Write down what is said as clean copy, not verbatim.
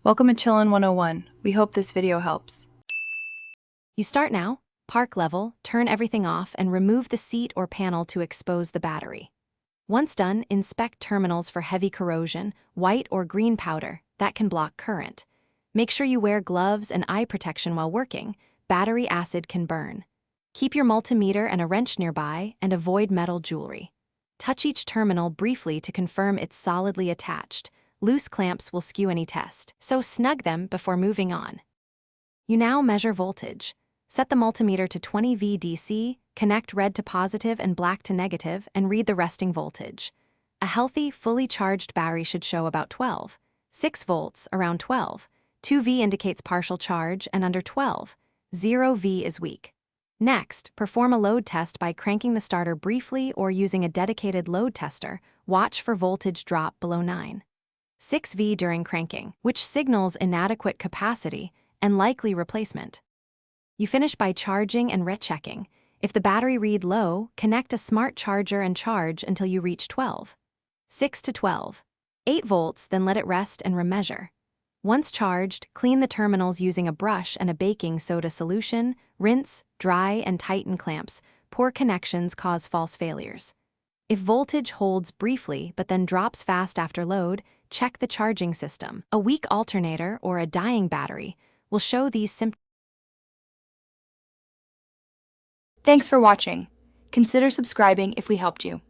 Welcome to Chillin' 101. We hope this video helps. You start now, park level, turn everything off, and remove the seat or panel to expose the battery. Once done, inspect terminals for heavy corrosion, white or green powder, that can block current. Make sure you wear gloves and eye protection while working. Battery acid can burn. Keep your multimeter and a wrench nearby and avoid metal jewelry. Touch each terminal briefly to confirm it's solidly attached. Loose clamps will skew any test, so snug them before moving on. You now measure voltage. Set the multimeter to 20 V DC, connect red to positive and black to negative, and read the resting voltage. A healthy, fully charged battery should show about 12. 6 volts, around 12. 2 V indicates partial charge and under 12. 0 V is weak. Next, perform a load test by cranking the starter briefly or using a dedicated load tester. Watch for voltage drop below 9. 6 V during cranking, which signals inadequate capacity and likely replacement. You finish by charging and rechecking. If the battery read low, connect a smart charger and charge until you reach 12. 6 to 12. 8 volts, then let it rest and remeasure. Once charged, clean the terminals using a brush and a baking soda solution, rinse, dry, and tighten clamps. Poor connections cause false failures. If voltage holds briefly but then drops fast after load, check the charging system. A weak alternator or a dying battery will show these symptoms. Thanks for watching. Consider subscribing if we helped you.